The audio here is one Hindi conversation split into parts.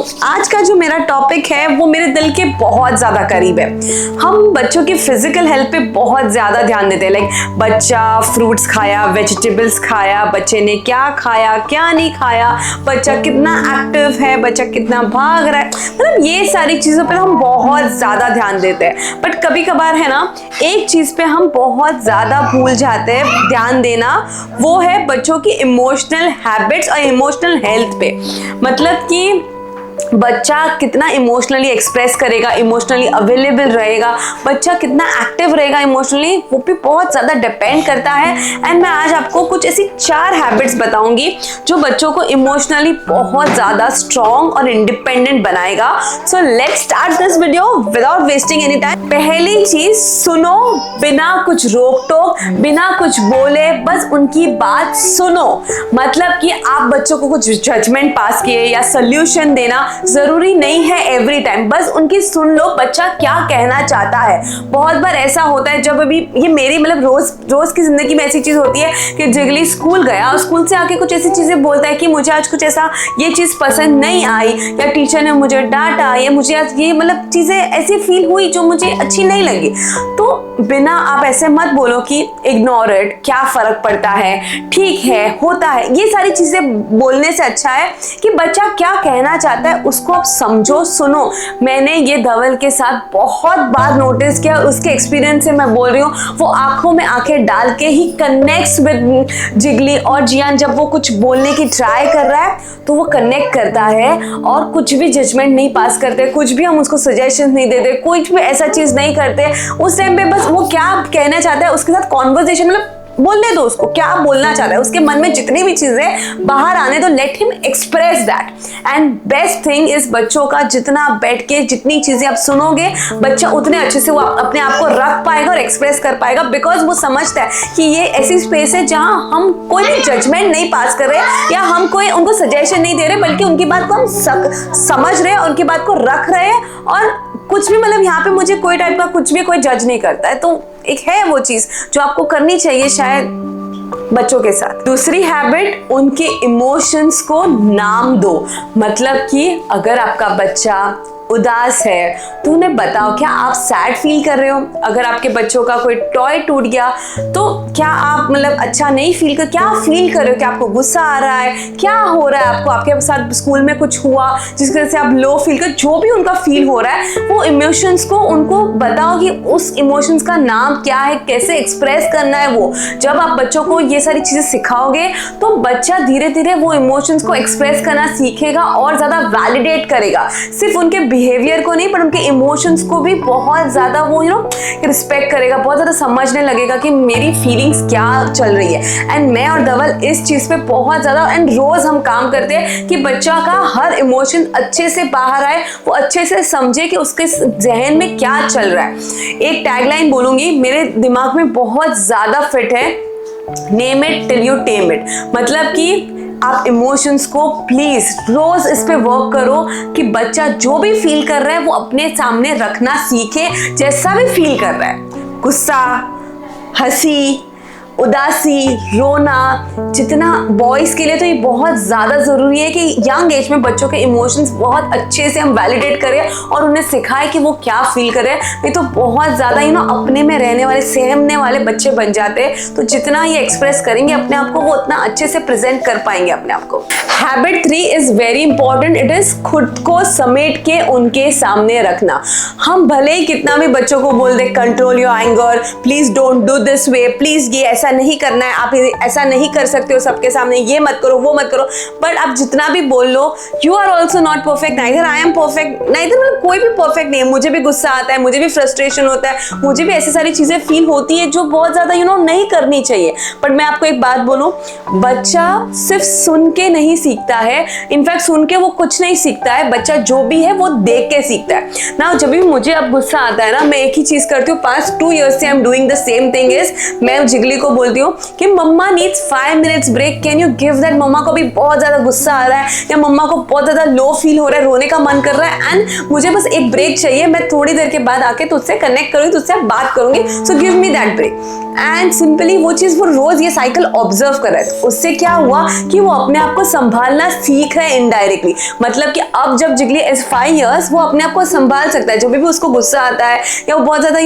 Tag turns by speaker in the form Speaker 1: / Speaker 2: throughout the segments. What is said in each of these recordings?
Speaker 1: आज का जो मेरा टॉपिक है वो मेरे दिल के बहुत ज़्यादा करीब है। हम बच्चों की फिजिकल हेल्थ पे बहुत ज़्यादा ध्यान देते हैं। लाइक बच्चा फ्रूट्स खाया, वेजिटेबल्स खाया, बच्चे ने क्या खाया क्या नहीं खाया, बच्चा कितना एक्टिव है, बच्चा कितना भाग रहा है, मतलब ये सारी चीज़ों पे हम बहुत ज़्यादा ध्यान देते हैं। बट कभी कभार है ना, एक चीज़ पे हम बहुत ज़्यादा भूल जाते हैं ध्यान देना, वो है बच्चों की इमोशनल हैबिट्स और इमोशनल हेल्थ पे। मतलब कि बच्चा कितना इमोशनली एक्सप्रेस करेगा, इमोशनली अवेलेबल रहेगा, बच्चा कितना एक्टिव रहेगा इमोशनली, वो भी बहुत ज़्यादा डिपेंड करता है। एंड मैं आज आपको कुछ ऐसी 4 हैबिट्स बताऊंगी जो बच्चों को इमोशनली बहुत ज़्यादा स्ट्रॉन्ग और इंडिपेंडेंट बनाएगा। So let's start this video without wasting any time. पहली चीज़, सुनो बिना कुछ रोक टोक, बिना कुछ बोले, बस उनकी बात सुनो। मतलब कि आप बच्चों को कुछ जजमेंट पास किए या सोल्यूशन देना जरूरी नहीं है एवरी टाइम, बस उनकी सुन लो बच्चा क्या कहना चाहता है। बहुत बार ऐसा होता है, जब अभी ये मेरी मतलब रोज की जिंदगी में ऐसी चीज होती है कि जिगली स्कूल गया, स्कूल से आके कुछ ऐसी चीजें बोलता है कि मुझे आज कुछ ऐसा ये चीज पसंद नहीं आई, या टीचर ने मुझे डांटा, या मुझे आज ये मतलब चीजें ऐसी फील हुई जो मुझे अच्छी नहीं लगी। तो बिना आप ऐसे मत बोलो कि इग्नोर इट, क्या फर्क पड़ता है, ठीक है होता है। ये सारी चीजें बोलने से अच्छा है कि बच्चा क्या कहना चाहता है उसको आप समझो, सुनो। मैंने ये धवल के साथ बहुत बार नोटिस किया, उसके एक्सपीरियंस से मैं बोल रही हूँ। वो आंखों में आंखें डाल के ही कनेक्ट्स विद जिगली और जियान। जब वो कुछ बोलने की ट्राई कर रहा है तो वो कनेक्ट करता है और कुछ भी जजमेंट नहीं पास करते, कुछ भी हम उसको सजेशन नहीं देते, कुछ भी ऐसा चीज नहीं करते। उस टाइम पे बस वो क्या कहना चाहता है उसके साथ कॉन्वर्सेशन, मतलब बोलने दो उसको क्या बोलना चाहता है, उसके मन में जितनी भी चीजें बाहर आने दो, let him express that. And best thing is बच्चों का जितना बैठ के जितनी चीजें आप सुनोगे, बच्चा उतने अच्छे से वो अपने आप को रख पाएगा और एक्सप्रेस कर पाएगा, बिकॉज वो समझता है कि ये ऐसी स्पेस है जहां हम कोई भी जजमेंट नहीं पास कर रहे या हम कोई उनको सजेशन नहीं दे रहे, बल्कि उनकी बात को हम समझ रहे हैं, उनकी बात को रख रहे हैं। और कुछ भी मतलब यहाँ पे मुझे कोई टाइप का कुछ भी कोई जज नहीं करता है। तो एक है वो चीज जो आपको करनी चाहिए शायद बच्चों के साथ। दूसरी हैबिट, उनके इमोशंस को नाम दो। मतलब कि अगर आपका बच्चा उदास है तो उन्हें बताओ क्या आप सैड फील कर रहे हो। अगर आपके बच्चों का कोई टॉय टूट गया तो क्या आप मतलब अच्छा नहीं फील कर, क्या फील कर रहे हो, क्या आपको गुस्सा आ रहा है, क्या हो रहा है आपको, आपके साथ स्कूल में कुछ हुआ जिसकी वजह से आप लो फील कर, जो भी उनका फील हो रहा है वो इमोशंस को उनको बताओ कि उस इमोशंस का नाम क्या है, कैसे एक्सप्रेस करना है। वो जब आप बच्चों को ये सारी चीजें सिखाओगे तो बच्चा धीरे धीरे वो इमोशंस को एक्सप्रेस करना सीखेगा और ज्यादा वैलिडेट करेगा। सिर्फ उनके बिहेवियर को नहीं पर उनके इमोशंस को भी बहुत ज्यादा वो रिस्पेक्ट करेगा, बहुत ज्यादा समझने लगेगा कि मेरी फीलिंग्स क्या चल रही है। एंड मैं और धवल इस चीज पे बहुत ज्यादा एंड रोज हम काम करते हैं कि बच्चा का हर इमोशन अच्छे से बाहर आए, वो अच्छे से समझे कि उसके जहन में क्या चल रहा है। एक टैगलाइन बोलूंगी मेरे दिमाग में बहुत ज्यादा फिट है, name it till you time it. मतलब कि आप इमोशंस को प्लीज रोज इस पे वर्क करो कि बच्चा जो भी फील कर रहा है वो अपने सामने रखना सीखे, जैसा भी फील कर रहा है, गुस्सा, हंसी, उदासी, रोना। जितना बॉयज के लिए तो ये बहुत ज़्यादा ज़रूरी है कि यंग एज में बच्चों के इमोशंस बहुत अच्छे से हम वैलिडेट करें और उन्हें सिखाएं कि वो क्या फील करें। नहीं तो बहुत ज़्यादा अपने में रहने वाले, सहमने वाले बच्चे बन जाते हैं। तो जितना ये एक्सप्रेस करेंगे अपने आप को, वो उतना अच्छे से प्रेजेंट कर पाएंगे अपने आप को। Habit 3 is very important, it is खुद को समेट के उनके सामने रखना। हम भले ही कितना भी बच्चों को बोल they control your anger, please don't do this way, please ये ऐसा नहीं करना है, आप ऐसा नहीं कर सकते हो सबके सामने, ये मत करो वो मत करो। बट आप जितना भी बोल लो, you are also not perfect, neither I am perfect, neither मतलब कोई भी परफेक्ट नहीं है। मुझे भी गुस्सा आता है, मुझे भी फ्रस्ट्रेशन होता है, मुझे भी ऐसी सारी चीजें फील होती है जो बहुत ज्यादा नहीं करनी चाहिए। बट मैं आपको एक बात बोलूं, बच्चा सिर्फ सुन के नहीं सीखता है, इनफैक्ट सुन के वो कुछ नहीं सीखता है, बच्चा जो भी है वो देख के सीखता है ना। जब भी मुझे अब गुस्सा आता है ना, मैं एक ही चीज करती हूँ, पास्ट 2 years से I am doing the same thing is, मैं जिगली को बोलती हूँ कि mamma needs 5 minutes break, can you give that. Mamma को भी बहुत ज्यादा गुस्सा आ रहा है या मम्मा को बहुत ज्यादा लो फील हो रहा है, रोने का मन कर रहा है एंड मुझे बस एक ब्रेक चाहिए, मैं थोड़ी देर के बाद आके तुझसे कनेक्ट करूंगी, तुझसे बात करूंगी, so give me that break. And simply वो चीज वो रोज ये साइकिल ऑब्जर्व कर रहा है। तो उससे क्या हुआ कि वो अपने आप को संभालना सीख रहा है इनडायरेक्टली। मतलब कि अब जब जिगली इज 5 years वो अपने आप को संभाल सकता है। जब भी उसको गुस्सा आता है या वो बहुत ज्यादा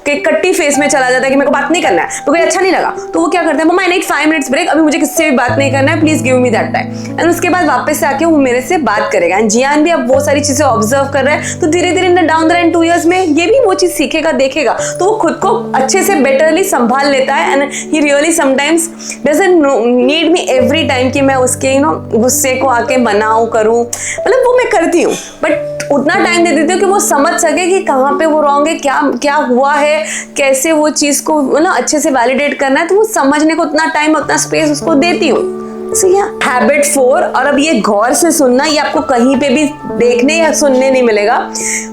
Speaker 1: कट्टी फेस में चला जाता है कि मेरे को बात नहीं करना है, तो कोई अच्छा नहीं लगा, तो वो क्या करता है, मम्मा आई नीड 5 मिनट्स ब्रेक, अभी मुझे किससे भी बात नहीं करना है, please give me that time. And उसके बाद वापस से आके वो मेरे से बात करेगा। एंड जियान भी अब वो सारी चीजें ऑब्जर्व कर रहा है, तो धीरे धीरे डाउन द लाइन 2 years में ये भी वो चीज सीखेगा, देखेगा, तो वो खुद को अच्छे से बेटरली संभाल लेता है। And he really sometimes doesn't need me every time कि मैं उसके गुस्से को आके मनाऊं करूं, मतलब वो मैं करती हूँ, बट उतना टाइम दे देती हूँ कि वो समझ सके कि कहाँ पे वो रॉन्ग है, क्या क्या हुआ है, कैसे वो चीज को अच्छे से वैलिडेट करना है, तो वो समझने को उतना टाइम उतना स्पेस उसको देती हूँ। हैबिट 4, और अब ये गौर से सुनना, ये आपको कहीं पे भी देखने या सुनने नहीं मिलेगा,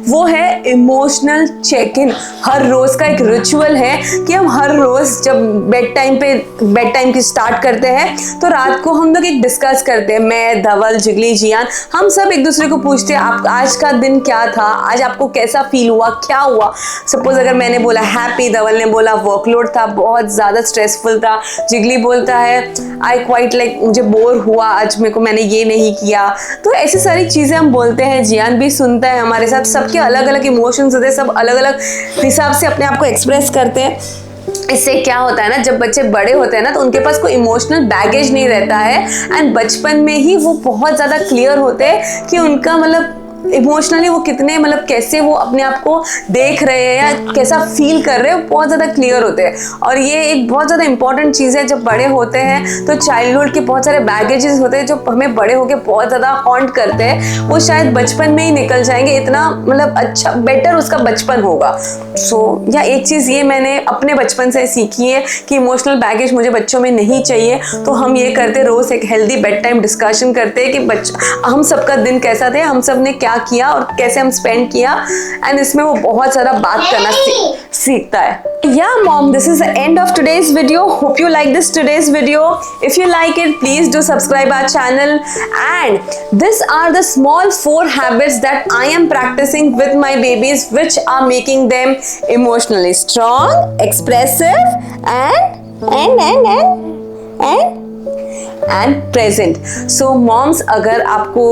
Speaker 1: वो है इमोशनल चेक इन। हर रोज का एक रिचुअल है कि हम हर रोज जब बेड टाइम की स्टार्ट करते हैं तो रात को हम लोग एक डिस्कस करते हैं, मैं, धवल, जिगली, जियान, हम सब एक दूसरे को पूछते हैं आप आज का दिन क्या था, आज आपको कैसा फील हुआ, क्या हुआ। सपोज अगर मैंने बोला हैप्पी, धवल ने बोला वर्कलोड था, बहुत ज्यादा स्ट्रेसफुल था, जिगली बोलता है आई क्वाइट लाइक मुझे बोर हुआ आज, मेरे को मैंने ये नहीं किया। तो ऐसी सारी चीजें हम बोलते हैं, जियान भी सुनता है हमारे साथ। सबके अलग अलग इमोशंस होते हैं, सब अलग अलग हिसाब से अपने आप को एक्सप्रेस करते हैं। इससे क्या होता है ना, जब बच्चे बड़े होते हैं ना तो उनके पास कोई इमोशनल बैगेज नहीं रहता है एंड बचपन में ही वो बहुत ज्यादा क्लियर होते हैं कि उनका मतलब इमोशनली वो कितने कैसे वो अपने आप को देख रहे हैं या कैसा फील कर रहे हैं, बहुत ज़्यादा क्लियर होते हैं। और ये एक बहुत ज़्यादा इंपॉर्टेंट चीज़ है। जब बड़े होते हैं तो चाइल्डहुड के बहुत सारे बैगेजेस होते हैं जो हमें बड़े होके बहुत ज़्यादा हॉन्ट करते हैं, वो शायद बचपन में ही निकल जाएंगे। इतना अच्छा बेटर उसका बचपन होगा। या एक चीज़ ये मैंने अपने बचपन से सीखी है कि इमोशनल बैगेज मुझे बच्चों में नहीं चाहिए। तो हम ये करते, रोज़ एक हेल्दी बेड टाइम डिस्कशन करते हैं कि हम सबका दिन कैसा थे, हम सब ने क्या किया और कैसे हम स्पेंड किया, एंड इसमें वो बहुत सारा बात करना सीखता है। Yeah mom, this is the end of today's video. Hope you like today's video. If you like it, please do subscribe our channel. And these are the small 4 habits that I am practicing with my babies, which are making them emotionally strong, expressive, and present. So moms, अगर आपको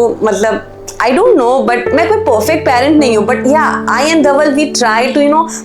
Speaker 1: I don't know, but मैं कोई perfect parent नहीं हूँ, but yeah, I and Dhaval, we try to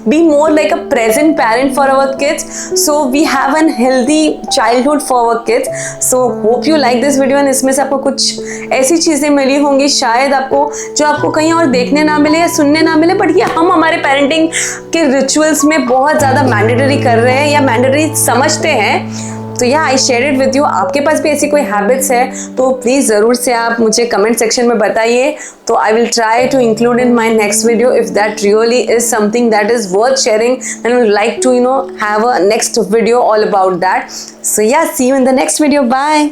Speaker 1: be more like a present parent for our kids, so we have a healthy childhood for our kids. So hope you like this video and इसमें से आपको कुछ ऐसी चीजें मिली होंगी शायद आपको जो आपको कहीं और देखने ना मिले या सुनने ना मिले, बट ये हम हमारे पेरेंटिंग के रिचुअल्स में बहुत ज्यादा मैंडेटरी कर रहे हैं या मैंडेटरी समझते हैं। तो I share it with you. आपके पास भी ऐसी कोई हैबिट्स है तो प्लीज़ ज़रूर से आप मुझे कमेंट सेक्शन में बताइए, तो I will try to include in my next video if that really is something that is worth sharing, and I would like to have a next video all about that. So see you in the next video. Bye.